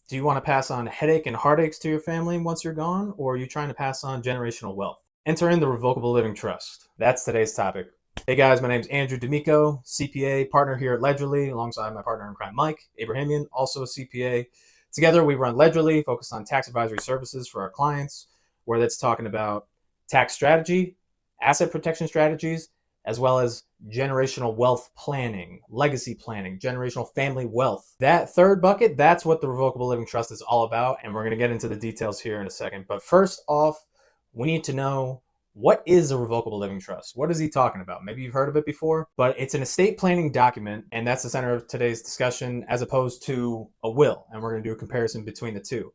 Do you want to pass on headache and heartaches to your family once you're gone, or are you trying to pass on generational wealth? Enter in the Revocable Living Trust. That's today's topic. Hey guys, my name's Andrew D'Amico, CPA, partner here at Ledgerly, alongside my partner in crime, Mike Abrahamian, also a CPA. Together, we run Ledgerly, focused on tax advisory services for our clients, where that's talking about tax strategy, asset protection strategies, as well as generational wealth planning, legacy planning, generational family wealth. That third bucket, that's what the Revocable Living Trust is all about. And we're going to get into the details here in a second. But first off, we need to know, what is a revocable living trust? What is he talking about? Maybe you've heard of it before, but it's an estate planning document, and that's the center of today's discussion, as opposed to a will. And we're going to do a comparison between the two.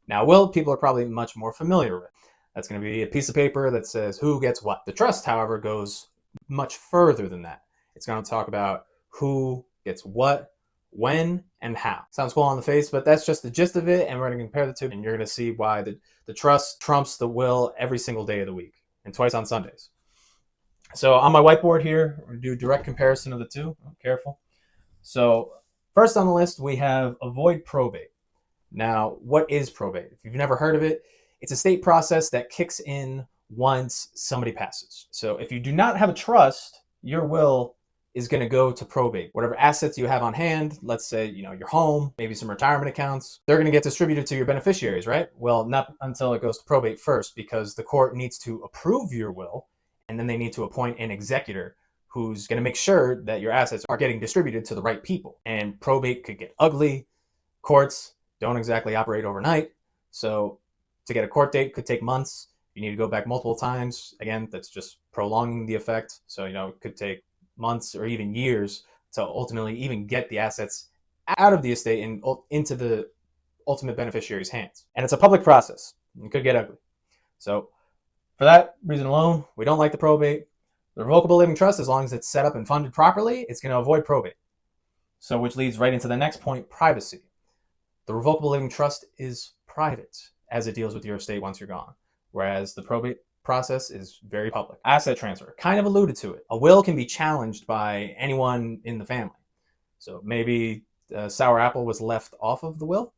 Now, a will, people are probably much more familiar with. That's going to be a piece of paper that says who gets what. The trust, however, goes much further than that. It's going to talk about who gets what, when, and how. Sounds cool on the face, but that's just the gist of it, and we're going to compare the two, and you're going to see why the trust trumps the will every single day of the week, and twice on Sundays. So on my whiteboard here, we're going to do a direct comparison of the two. Oh, careful. So first on the list, we have avoid probate. Now, what is probate? If you've never heard of it, it's a state process that kicks in once somebody passes. So if you do not have a trust, your will is going to go to probate. Whatever assets you have on hand, let's say, your home, maybe some retirement accounts, they're going to get distributed to your beneficiaries, right? Well, not until it goes to probate first, because the court needs to approve your will, and then they need to appoint an executor who's going to make sure that your assets are getting distributed to the right people. And probate could get ugly. Courts don't exactly operate overnight. So to get a court date could take months. You need to go back multiple times. Again, that's just prolonging the effect. So, it could take months or even years to ultimately even get the assets out of the estate and into the ultimate beneficiary's hands. And it's a public process. It could get ugly. So for that reason alone, we don't like the probate. The Revocable Living Trust, as long as it's set up and funded properly, it's going to avoid probate. So which leads right into the next point, privacy. The Revocable Living Trust is private as it deals with your estate once you're gone, whereas the probate process is very public. Asset transfer, kind of alluded to it. A will can be challenged by anyone in the family. So maybe sour apple was left off of the will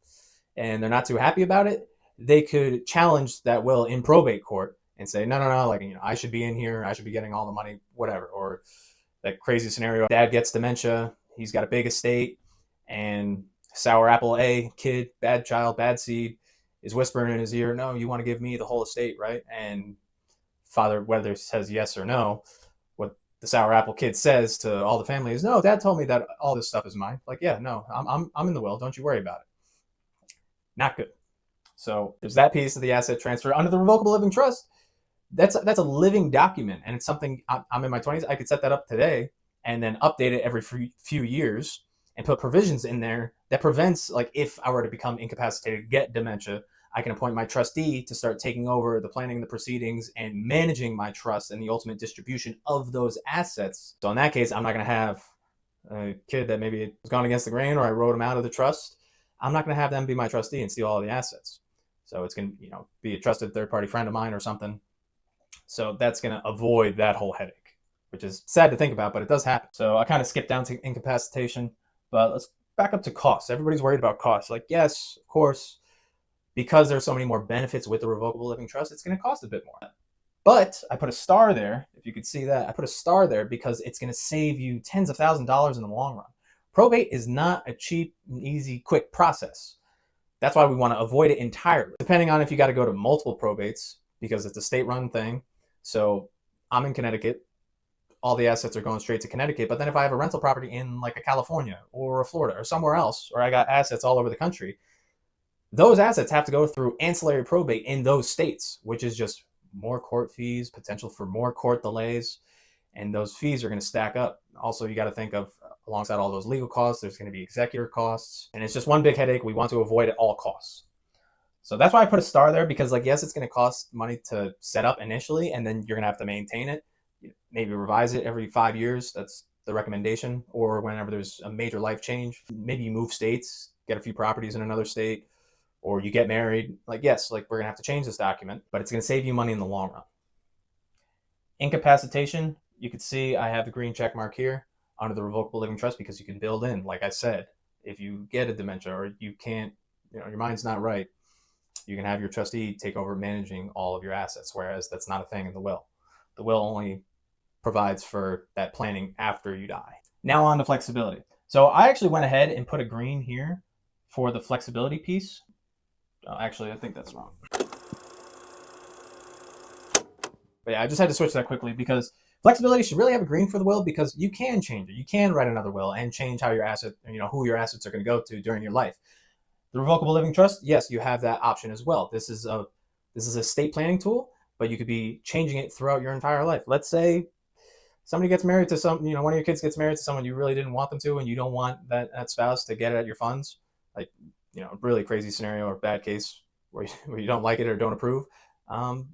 and they're not too happy about it. They could challenge that will in probate court and say, no, I should be in here. I should be getting all the money, whatever. Or that crazy scenario, dad gets dementia. He's got a big estate, and sour apple A, kid, bad child, bad seed, is whispering in his ear, no, you want to give me the whole estate, right? And father, whether says yes or no, what the sour apple kid says to all the family is, no, dad told me that all this stuff is mine. Like, yeah, no, I'm in the will. Don't you worry about it. Not good. So there's that piece of the asset transfer. Under the Revocable Living Trust, that's a living document, and it's something, I'm in my 20s. I could set that up today and then update it every few years and put provisions in there that prevents, like, if I were to become incapacitated, get dementia, I can appoint my trustee to start taking over the planning, the proceedings, and managing my trust and the ultimate distribution of those assets. So in that case, I'm not going to have a kid that maybe has gone against the grain, or I wrote him out of the trust. I'm not going to have them be my trustee and steal all the assets. So it's going to be a trusted third-party friend of mine or something. So that's going to avoid that whole headache, which is sad to think about, but it does happen. So I kind of skipped down to incapacitation, but let's back up to costs. Everybody's worried about costs. Like, yes, of course, because there's so many more benefits with the Revocable Living Trust, it's going to cost a bit more. But I put a star there, if you could see that. I put a star there because it's going to save you tens of thousands of dollars in the long run. Probate is not a cheap, easy, quick process. That's why we want to avoid it entirely. Depending on if you got to go to multiple probates, because it's a state-run thing. So I'm in Connecticut. All the assets are going straight to Connecticut. But then if I have a rental property in like a California or a Florida or somewhere else, or I got assets all over the country, those assets have to go through ancillary probate in those states, which is just more court fees, potential for more court delays, and those fees are going to stack up. Also, you got to think of, alongside all those legal costs, there's going to be executor costs, and it's just one big headache we want to avoid at all costs. So that's why I put a star there, because, like, yes, it's going to cost money to set up initially, and then you're going to have to maintain it, maybe revise it every 5 years. That's the recommendation. Or whenever there's a major life change, maybe you move states, get a few properties in another state, or you get married. Like, yes, like, we're going to have to change this document, but it's going to save you money in the long run. Incapacitation, you can see I have the green check mark here under the Revocable Living Trust, because you can build in, like I said, if you get a dementia or you can't your mind's not right, you can have your trustee take over managing all of your assets, whereas that's not a thing in the will. The will only provides for that planning after you die. Now on to flexibility. So I actually went ahead and put a green here for the flexibility piece. Actually, I think that's wrong. But yeah, I just had to switch that quickly because flexibility should really have a green for the will, because you can change it. You can write another will and change how your asset, who your assets are going to go to during your life. The Revocable Living Trust, yes, you have that option as well. This is a estate planning tool, but you could be changing it throughout your entire life. Let's say somebody gets married to one of your kids gets married to someone you really didn't want them to, and you don't want that spouse to get it at your funds, like, really crazy scenario or bad case where you don't like it or don't approve.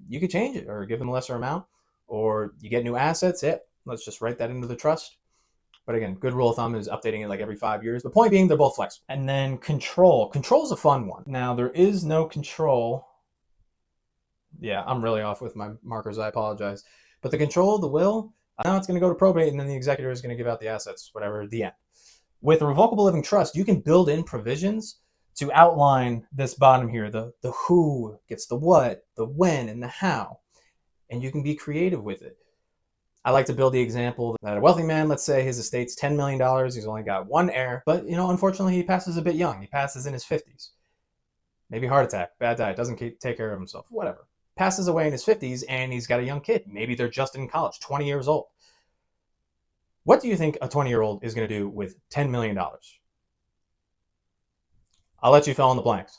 You could change it or give them a lesser amount, or you get new assets. Let's just write that into the trust. But again, good rule of thumb is updating it like every 5 years. The point being, they're both flexible. And then control. Control is a fun one. Now, there is no control. Yeah, I'm really off with my markers. I apologize. But the control, the will, now it's going to go to probate, and then the executor is going to give out the assets, whatever, the end. With a revocable living trust, you can build in provisions to outline this bottom here, the who gets the what, the when, and the how. And you can be creative with it. I like to build the example that a wealthy man, let's say his estate's $10 million, he's only got one heir, but unfortunately he passes a bit young. He passes in his 50s. Maybe heart attack, bad diet, doesn't take care of himself, whatever. Passes away in his 50s and he's got a young kid. Maybe they're just in college, 20 years old. What do you think a 20-year-old is going to do with $10 million? I'll let you fill in the blanks.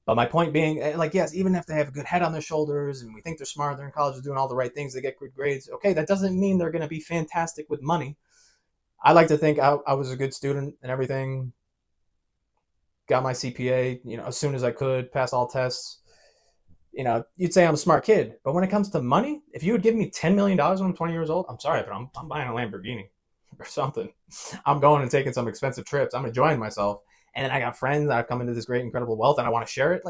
But my point being, yes, even if they have a good head on their shoulders and we think they're smart, they're in college, they're doing all the right things, they get good grades, okay, that doesn't mean they're going to be fantastic with money. I like to think I was a good student and everything, got my CPA, as soon as I could, passed all tests. You'd say I'm a smart kid, but when it comes to money, if you would give me $10 million when I'm 20 years old, I'm sorry, but I'm buying a Lamborghini or something. I'm going and taking some expensive trips. I'm enjoying myself. And then I got friends, I've come into this great, incredible wealth, and I want to share it.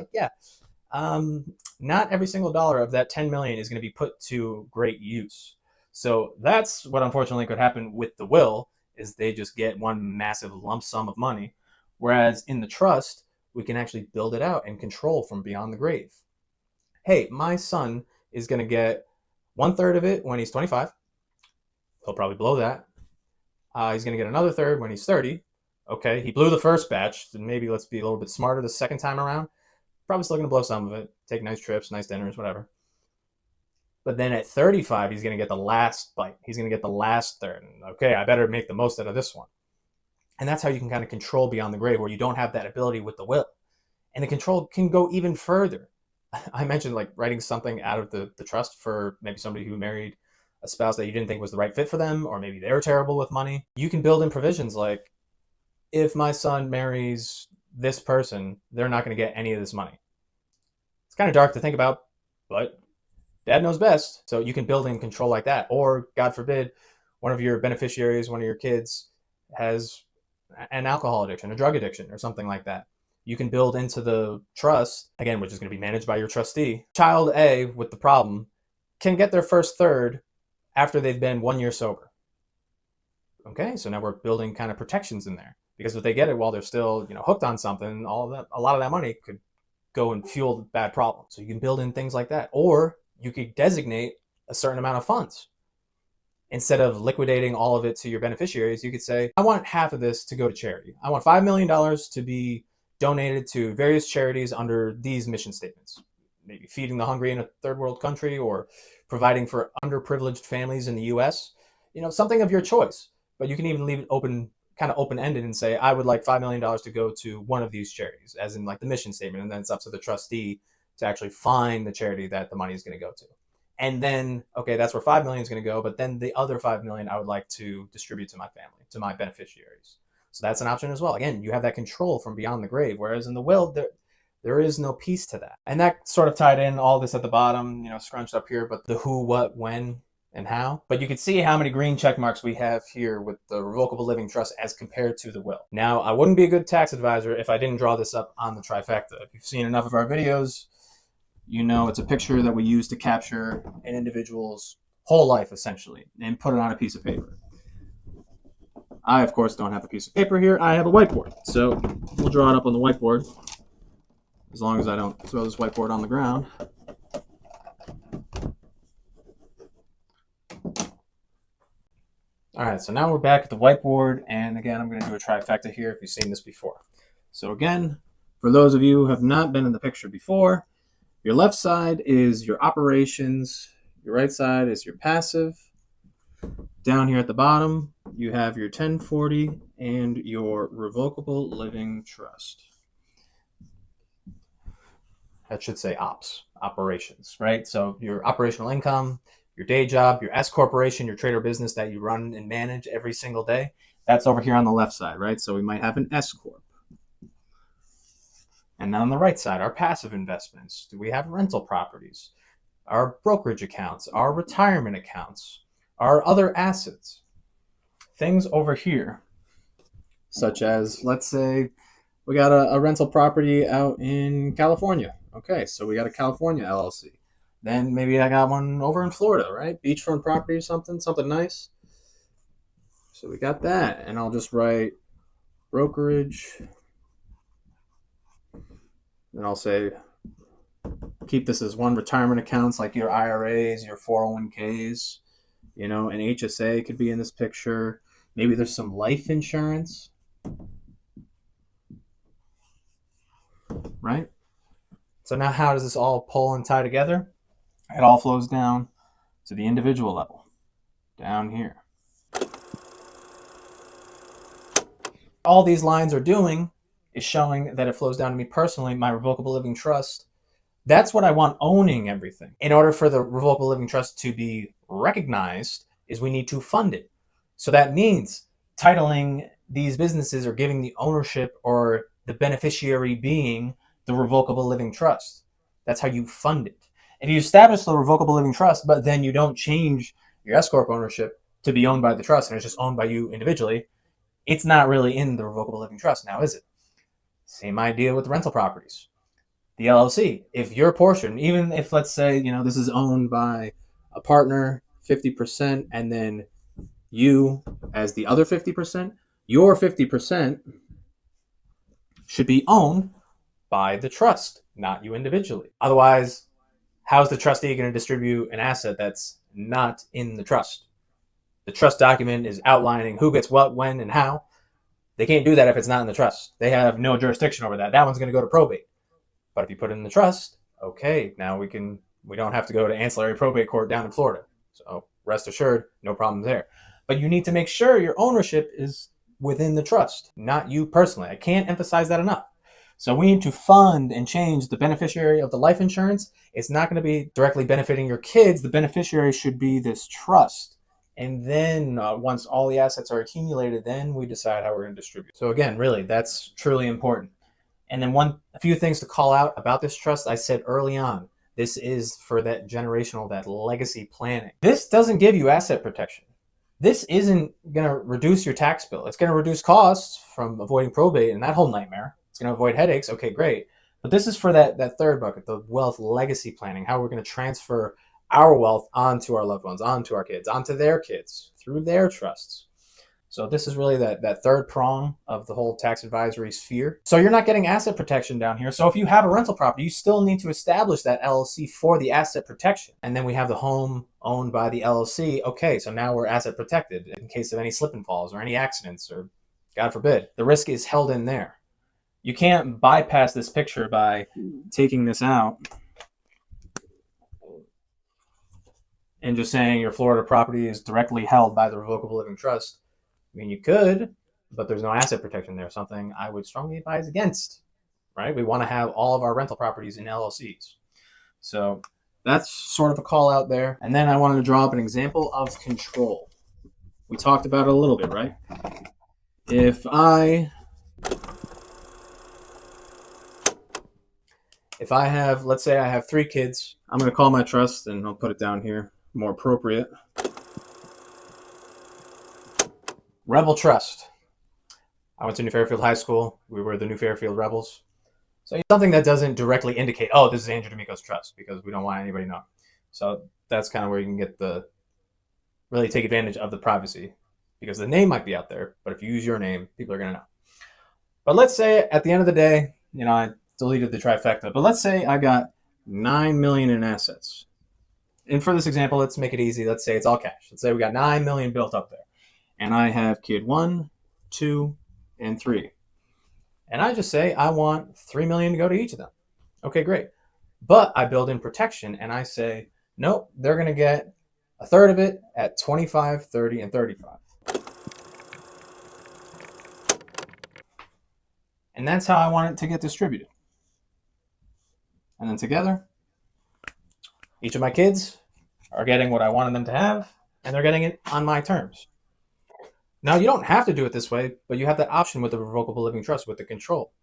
Not every single dollar of that 10 million is going to be put to great use. So that's what unfortunately could happen with the will, is they just get one massive lump sum of money. Whereas in the trust, we can actually build it out and control from beyond the grave. Hey, my son is going to get 1/3 of it when he's 25. He'll probably blow that. He's going to get another third when he's 30. Okay, he blew the first batch, then maybe let's be a little bit smarter the second time around. Probably still going to blow some of it, take nice trips, nice dinners, whatever. But then at 35, he's going to get the last bite. He's going to get the last third. Okay, I better make the most out of this one. And that's how you can kind of control beyond the grave, where you don't have that ability with the will. And the control can go even further. I mentioned writing something out of the trust for maybe somebody who married a spouse that you didn't think was the right fit for them, or maybe they were terrible with money. You can build in provisions like, if my son marries this person, they're not going to get any of this money. It's kind of dark to think about, but dad knows best. So you can build in control like that. Or, God forbid, one of your beneficiaries, one of your kids has an alcohol addiction, a drug addiction, or something like that. You can build into the trust, again, which is going to be managed by your trustee. Child A with the problem can get their first third after they've been 1 year sober. Okay, so now we're building kind of protections in there. Because if they get it while they're still, hooked on something, a lot of that money could go and fuel bad problems. So you can build in things like that. Or you could designate a certain amount of funds. Instead of liquidating all of it to your beneficiaries, you could say, I want half of this to go to charity. I want $5 million to be donated to various charities under these mission statements. Maybe feeding the hungry in a third world country, or providing for underprivileged families in the US. Something of your choice. But you can even leave it open, kind of open-ended, and say, I would like $5 million to go to one of these charities, as in the mission statement, and then it's up to the trustee to actually find the charity that the money is going to go to. And then, okay, that's where $5 million is going to go, but then the other $5 million I would like to distribute to my family, to my beneficiaries. So that's an option as well. Again, you have that control from beyond the grave, whereas in the will, there is no piece to that. And that sort of tied in all this at the bottom, scrunched up here, but the who, what, when, and how. But you can see how many green check marks we have here with the Revocable Living Trust as compared to the will. Now, I wouldn't be a good tax advisor if I didn't draw this up on the Trifecta. If you've seen enough of our videos, it's a picture that we use to capture an individual's whole life, essentially, and put it on a piece of paper. I, of course, don't have a piece of paper here. I have a whiteboard. So we'll draw it up on the whiteboard. as long as I don't throw this whiteboard on the ground. All right, so now we're back at the whiteboard, and again, I'm going to do a trifecta here if you've seen this before. So again, for those of you who have not been in the picture before, your left side is your operations, your right side is your passive. Down here at the bottom, you have your 1040 and your Revocable Living Trust. That should say ops, operations, right? So your operational income, your day job, your S corporation, your trader business that you run and manage every single day, that's over here on the left side, right? So we might have an S corp. And then on the right side, our passive investments. Do we have rental properties, our brokerage accounts, our retirement accounts, our other assets? Things over here, such as, let's say, we got a rental property out in California. Okay, so we got a California LLC. Then maybe I got one over in Florida, right? Beachfront property or something nice. So we got that. And I'll just write brokerage. And I'll say, keep this as one. Retirement accounts like your IRAs, your 401ks, an HSA could be in this picture. Maybe there's some life insurance, right? So now how does this all pull and tie together? It all flows down to the individual level, down here. All these lines are doing is showing that it flows down to me personally, my Revocable Living Trust. That's what I want owning everything. In order for the Revocable Living Trust to be recognized, is we need to fund it. So that means titling these businesses or giving the ownership or the beneficiary being the Revocable Living Trust. That's how you fund it. If you establish the Revocable Living Trust, but then you don't change your S Corp ownership to be owned by the trust and it's just owned by you individually, it's not really in the Revocable Living Trust now, is it? Same idea with rental properties. The LLC, if your portion, even if let's say, this is owned by a partner, 50%, and then you as the other 50%, your 50% should be owned by the trust, not you individually. Otherwise, how's the trustee going to distribute an asset that's not in the trust? The trust document is outlining who gets what, when, and how. They can't do that if it's not in the trust. They have no jurisdiction over that. That one's going to go to probate. But if you put it in the trust, okay, now we don't have to go to ancillary probate court down in Florida. So rest assured, no problems there. But you need to make sure your ownership is within the trust, not you personally. I can't emphasize that enough. So we need to fund and change the beneficiary of the life insurance. It's not going to be directly benefiting your kids. The beneficiary should be this trust. And then once all the assets are accumulated, then we decide how we're going to distribute. So again, really, that's truly important. And then a few things to call out about this trust. I said early on, this is for that generational, that legacy planning. This doesn't give you asset protection. This isn't going to reduce your tax bill. It's going to reduce costs from avoiding probate and that whole nightmare. It's going to avoid headaches. Okay, great. But this is for that third bucket, the wealth legacy planning, how we're going to transfer our wealth onto our loved ones, onto our kids, onto their kids through their trusts. So this is really that third prong of the whole tax advisory sphere. So you're not getting asset protection down here. So if you have a rental property, you still need to establish that LLC for the asset protection. And then we have the home owned by the LLC. Okay, so now we're asset protected in case of any slip and falls or any accidents or God forbid. The risk is held in there. You can't bypass this picture by taking this out and just saying your Florida property is directly held by the Revocable Living Trust. I mean, you could, but there's no asset protection there, something I would strongly advise against, right? We want to have all of our rental properties in LLCs. So that's sort of a call out there. And then I wanted to draw up an example of control. We talked about it a little bit, right? If I have, let's say I have 3 kids, I'm going to call my trust and I'll put it down here, more appropriate. Rebel Trust. I went to New Fairfield High School. We were the New Fairfield Rebels. So something that doesn't directly indicate, oh, this is Andrew D'Amico's trust, because we don't want anybody knowing. So that's kind of where you can get really take advantage of the privacy, because the name might be out there, but if you use your name, people are going to know. But let's say at the end of the day, deleted the trifecta. But let's say I got 9 million in assets. And for this example, let's make it easy. Let's say it's all cash. Let's say we got 9 million built up there. And I have kid 1, 2, and 3. And I just say I want 3 million to go to each of them. Okay, great. But I build in protection and I say, nope, they're going to get a third of it at 25, 30, and 35. And that's how I want it to get distributed. And then together, each of my kids are getting what I wanted them to have, and they're getting it on my terms. Now, you don't have to do it this way, but you have that option with the Revocable Living Trust, with the control.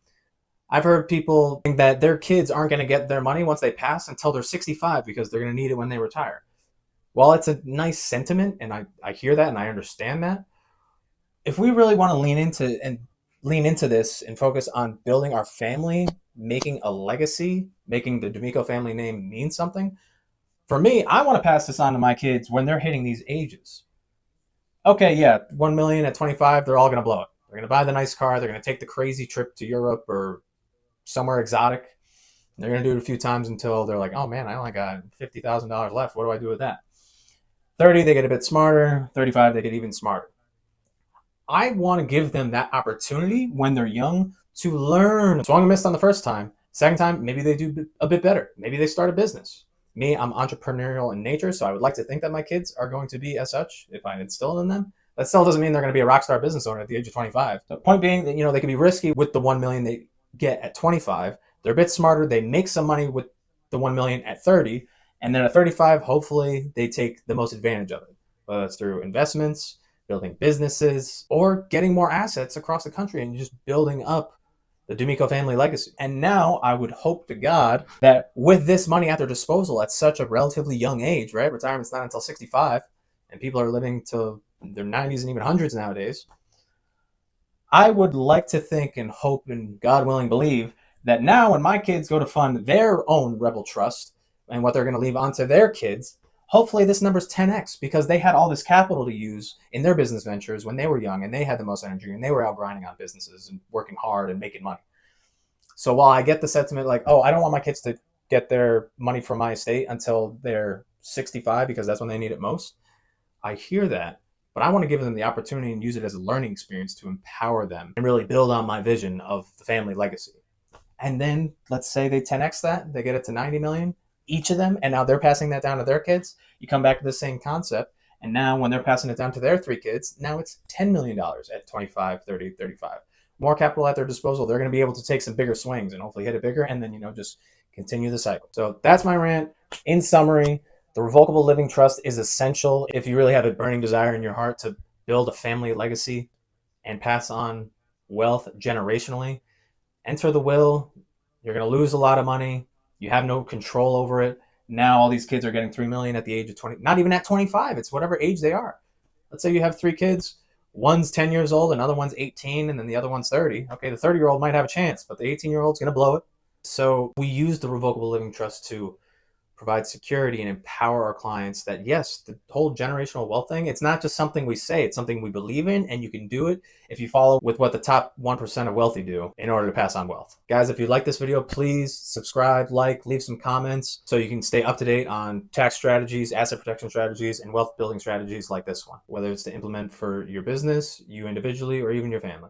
I've heard people think that their kids aren't going to get their money once they pass until they're 65 because they're going to need it when they retire. While it's a nice sentiment, and I hear that and I understand that, if we really want to lean into this and focus on building our family, making a legacy, making the D'Amico family name mean something, for me, I want to pass this on to my kids when they're hitting these ages. Okay, yeah, 1 million at 25, they're all going to blow it. They're going to buy the nice car. They're going to take the crazy trip to Europe or somewhere exotic. They're going to do it a few times until they're like, oh man, I only got $50,000 left. What do I do with that? 30, they get a bit smarter. 35, they get even smarter. I want to give them that opportunity when they're young to learn. Swung and missed on the first time. Second time, maybe they do a bit better. Maybe they start a business. Me, I'm entrepreneurial in nature, so I would like to think that my kids are going to be as such if I instill in them. That still doesn't mean they're going to be a rock star business owner at the age of 25. The point being that, they can be risky with the 1 million they get at 25. They're a bit smarter. They make some money with the 1 million at 30. And then at 35, hopefully they take the most advantage of it, whether it's through investments, building businesses, or getting more assets across the country and just building up the D'Amico family legacy. And now I would hope to God that with this money at their disposal at such a relatively young age, right? Retirement's not until 65, and people are living to their 90s and even hundreds nowadays. I would like to think and hope and God willing believe that now when my kids go to fund their own Rebel Trust and what they're going to leave onto their kids, hopefully this number's 10x because they had all this capital to use in their business ventures when they were young and they had the most energy and they were out grinding on businesses and working hard and making money. So while I get the sentiment like, oh, I don't want my kids to get their money from my estate until they're 65 because that's when they need it most, I hear that. But I want to give them the opportunity and use it as a learning experience to empower them and really build on my vision of the family legacy. And then let's say they 10x that, they get it to 90 million, each of them, and now they're passing that down to their kids. You come back to the same concept, and now when they're passing it down to their 3 kids, now it's $10 million at 25, 30, 35. More capital at their disposal. They're going to be able to take some bigger swings and hopefully hit it bigger, and then, just continue the cycle. So that's my rant. In summary, the Revocable Living Trust is essential if you really have a burning desire in your heart to build a family legacy and pass on wealth generationally. Enter the will. You're going to lose a lot of money. You have no control over it. Now all these kids are getting 3 million at the age of 20, not even at 25. It's whatever age they are. Let's say you have 3 kids. One's 10 years old, another one's 18, and then the other one's 30. Okay, the 30-year-old might have a chance, but the 18-year-old's going to blow it. So we use the Revocable Living Trust to provide security and empower our clients that, yes, the whole generational wealth thing, it's not just something we say, it's something we believe in, and you can do it if you follow with what the top 1% of wealthy do in order to pass on wealth. Guys, if you like this video, please subscribe, leave some comments so you can stay up to date on tax strategies, asset protection strategies, and wealth building strategies like this one, whether it's to implement for your business, you individually, or even your family.